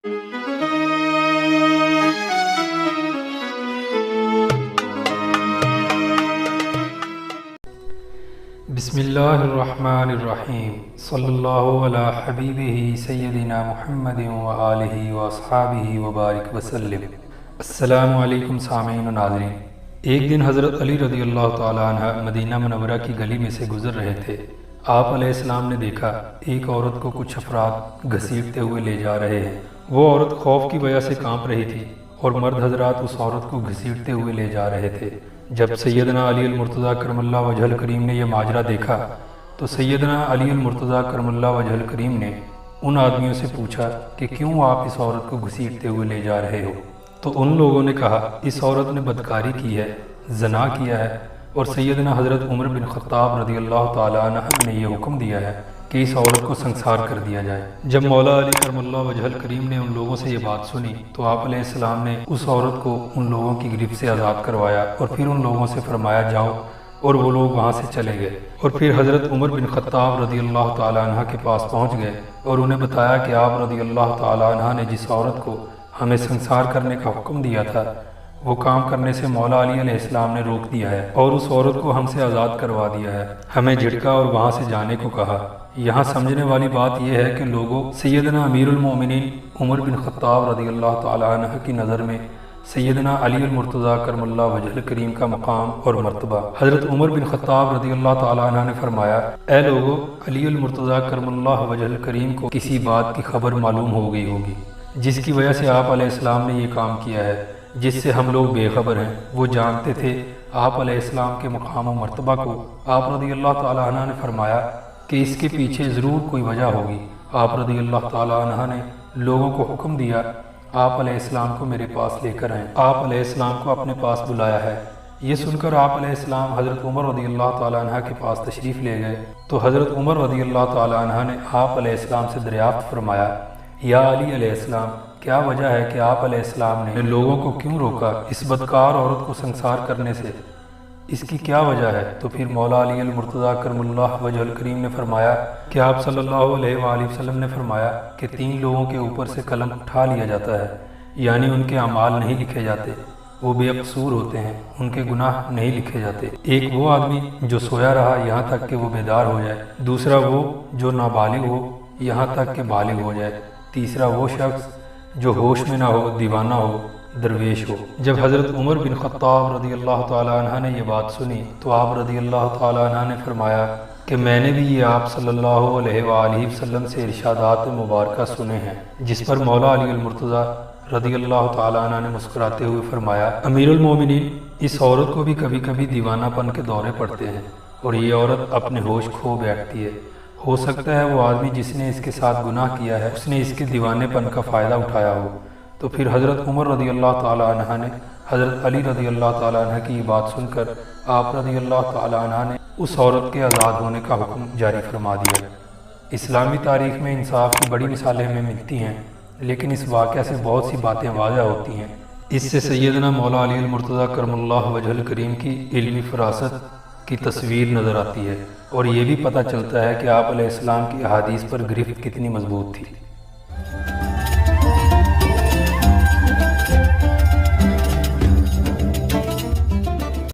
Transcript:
بسم اللہ الرحمن الرحیم صلی اللہ علی حبیبہ سیدنا محمد وآلہ واصحابہ وبارک وسلم۔ السلام علیکم سامعین و ناظرین۔ ایک دن حضرت علی رضی اللہ تعالیٰ عنہ مدینہ منورہ کی گلی میں سے گزر رہے تھے۔ آپ علیہ السلام نے دیکھا ایک عورت کو کچھ افراد گھسیٹتے ہوئے لے جا رہے ہیں۔ وہ عورت خوف کی وجہ سے کانپ رہی تھی اور مرد حضرات اس عورت کو گھسیٹتے ہوئے لے جا رہے تھے۔ جب سیدنا علی المرتضیٰ کرم اللہ وجہ الکریم نے یہ ماجرا دیکھا تو سیدنا علی المرتضیٰ کرم اللہ وجہ الکریم نے ان آدمیوں سے پوچھا کہ کیوں آپ اس عورت کو گھسیٹتے ہوئے لے جا رہے ہو؟ تو ان لوگوں نے کہا اس عورت نے بدکاری کی ہے، زنا کیا ہے، اور سیدنا حضرت عمر بن خطاب رضی اللہ تعالیٰ عنہ نے یہ حکم دیا ہے کہ اس عورت کو سنسار کر دیا جائے۔ جب مولا علی کرم اللہ وجہ الکریم نے ان لوگوں سے یہ بات سنی تو آپ علیہ السلام نے اس عورت کو ان لوگوں کی گرفت سے آزاد کروایا اور پھر ان لوگوں سے فرمایا جاؤ، اور وہ لوگ وہاں سے چلے گئے۔ اور پھر حضرت عمر بن خطاب رضی اللہ تعالیٰ عنہ کے پاس پہنچ گئے اور انہیں بتایا کہ آپ رضی اللہ تعالیٰ عنہ نے جس عورت کو ہمیں سنسار کرنے کا حکم دیا تھا وہ کام کرنے سے مولا علی علیہ السلام نے روک دیا ہے اور اس عورت کو ہم سے آزاد کروا دیا ہے، ہمیں جھٹکا اور وہاں سے جانے کو کہا۔ یہاں سمجھنے والی بات یہ ہے کہ لوگوں، سیدنا امیر المومنین عمر بن خطاب رضی اللہ تعالیٰ عنہ کی نظر میں سیدنا علی المرتضیٰ کرم اللہ وجہ الکریم کا مقام اور مرتبہ۔ حضرت عمر بن خطاب رضی اللہ تعالیٰ عنہ نے فرمایا، اے لوگوں، علی المرتضیٰ کرم اللہ وجہ الکریم کو کسی بات کی خبر معلوم ہو گئی ہوگی جس کی وجہ سے آپ علیہ السلام نے یہ کام کیا ہے، جس سے ہم لوگ بے خبر ہیں۔ وہ جانتے تھے آپ علیہ السلام کے مقام و مرتبہ کو۔ آپ رضی اللہ تعالیٰ عنہ نے فرمایا کہ اس کے پیچھے ضرور کوئی وجہ ہوگی۔ آپ رضی اللہ تعالیٰ عنہ نے لوگوں کو حکم دیا آپ علیہ السلام کو میرے پاس لے کر آئیں۔ آپ علیہ السلام کو اپنے پاس بلایا ہے۔ یہ سن کر آپ علیہ السلام حضرت عمر رضی اللہ تعالیٰ عنہ کے پاس تشریف لے گئے تو حضرت عمر رضی اللہ تعالیٰ عنہ نے آپ علیہ السلام سے دریافت فرمایا، یا علی علیہ السلام، کیا وجہ ہے کہ آپ علیہ السلام نے لوگوں کو کیوں روکا اس بدکار عورت کو سنسار کرنے سے؟ اس کی کیا وجہ ہے؟ تو پھر مولا علی المرتضیٰ کرم اللہ وجہ الکریم نے فرمایا کہ آپ صلی اللہ علیہ وآلہ وسلم نے فرمایا کہ 3 لوگوں کے اوپر سے قلم اٹھا لیا جاتا ہے، یعنی ان کے اعمال نہیں لکھے جاتے، وہ بے قصور ہوتے ہیں، ان کے گناہ نہیں لکھے جاتے۔ ایک وہ آدمی جو سویا رہا یہاں تک کہ وہ بیدار ہو جائے، دوسرا وہ جو نابالغ ہو یہاں تک کہ بالغ ہو جائے، تیسرا وہ شخص جو ہوش میں نہ ہو، دیوانہ ہو، درویش ہو۔ جب حضرت عمر بن خطاب رضی اللہ تعالیٰ عنہ نے یہ بات سنی تو آپ رضی اللہ تعالیٰ عنہ نے فرمایا کہ میں نے بھی یہ آپ صلی اللہ علیہ وآلہ وسلم سے ارشادات مبارکہ سنے ہیں، جس پر مولا علی المرتضیٰ رضی اللہ تعالیٰ عنہ نے مسکراتے ہوئے فرمایا، امیر المومنین، اس عورت کو بھی کبھی کبھی دیوانہ پن کے دورے پڑتے ہیں اور یہ عورت اپنے ہوش کھو بیٹھتی ہے۔ ہو سکتا ہے وہ آدمی جس نے اس کے ساتھ گناہ کیا ہے اس نے اس کے دیوانے پن کا فائدہ اٹھایا ہو۔ تو پھر حضرت عمر رضی اللہ تعالیٰ عنہ نے حضرت علی رضی اللہ تعالیٰ عنہ کی یہ بات سن کر آپ رضی اللہ تعالیٰ عنہ نے اس عورت کے آزاد ہونے کا حکم جاری فرما دیا۔ اسلامی تاریخ میں انصاف کی بڑی مثالیں ہمیں ملتی ہیں، لیکن اس واقعہ سے بہت سی باتیں واضح ہوتی ہیں۔ اس سے سیدنا مولا علی المرتضیٰ کرم اللہ وجہ الکریم کی علمی فراست کی تصویر نظر آتی ہے، اور یہ بھی پتہ چلتا ہے کہ آپ علیہ السلام کی احادیث پر گرفت کتنی مضبوط تھی۔